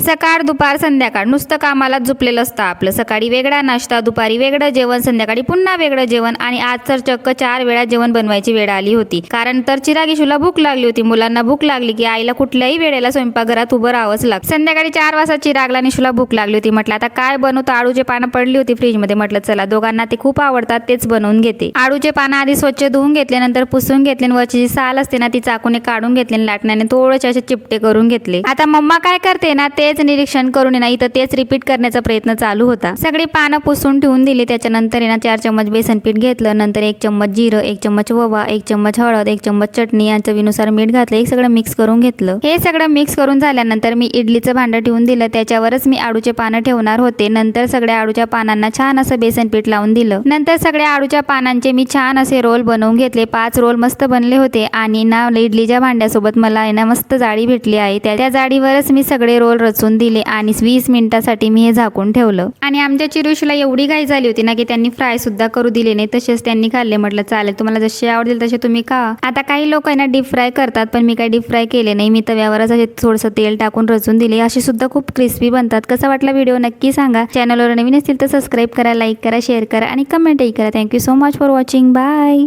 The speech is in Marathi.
सकाळ दुपार संध्याकाळ नुसतं कामाला झोपलेलं असतं आपलं। सकाळी वेगळा नाश्ता, दुपारी वेगळं जेवण, संध्याकाळी पुन्हा वेगळं जेवण आणि आज तर चक्क 4 वेळा जेवण बनवायची वेळ आली होती। कारण तर चिरागिशूला भूक लागली होती, मुलांना भूक लागली की आईला कुठल्याही वेळेला स्वयंपाकघरात उभं राहावंच लागतं। संध्याकाळी 4 वाजता चिरागला निशूला भूक लागली होती। म्हटलं आता काय बनवतो, आळूचे पानं पडली होती फ्रीज मध्ये, म्हटलं चला दोघांना ते खूप आवडतात तेच बनवून घेते। आळूचे पानं आधी स्वच्छ धुवून घेतले, नंतर पुसून घेतले, वरची जी साल असते ना ती चाकूने काढून घेतली, लाटण्याने थोडेसे असे चिपटे करून घेतले। आता मम्मा काय करते ना तेच निरीक्षण करून ना इथं तेच रिपीट करण्याचा प्रयत्न चालू होता। सगळी पानं पुसून ठेवून दिली, त्याच्यानंतर ना 4 चम्मच बेसन पीठ घेतलं, नंतर 1 चम्मच जिरं, 1 चम्मच ओवा, 1 चम्मच हळद, 1 चम्मच चटणी आणि चवीनुसार मीठ घातलं, एक सगळं मिक्स करून घेतलं। हे सगळं मिक्स करून झाल्यानंतर मी इडलीचं भांडं ठेवून दिलं, त्याच्यावरच मी आळूचे पानं ठेवणार होते। नंतर सगळ्या आळूच्या पानांना छान असं बेसन पीठ लावून दिलं। नंतर सगळ्या आळूच्या पानांचे मी छान असे रोल बनवून घेतले। 5 रोल मस्त बनले होते आणि ना इडलीच्या भांड्यासोबत मला ना मस्त जाळी भेटली आहे, त्या जाळीवरच मी सगळे रोल रचून दिले आणि 20 मिनिटासाठी मी हे झाकून ठेवलं। आणि आमच्या चिरुशीला एवढी घाई झाली होती ना की त्यांनी फ्राय सुद्धा करू दिले नाही, तसेच त्यांनी खाल्ले। म्हटलं चालेल, तुम्हाला जसे आवडतील तसे तुम्ही खा। आता काही लोक आहे ना डीप फ्राय करतात, पण मी काही डीप फ्राय केले नाही, मी तव्यावरच असे थोडंसं तेल टाकून रचून दिले, असे सुद्धा खूप क्रिस्पी बनतात। कसा वाटला व्हिडिओ नक्की सांगा। चॅनलवर नवीन असतील तर सबस्क्राईब करा, लाईक करा, शेअर करा आणि कमेंटही करा। Thank you so much for watching, bye.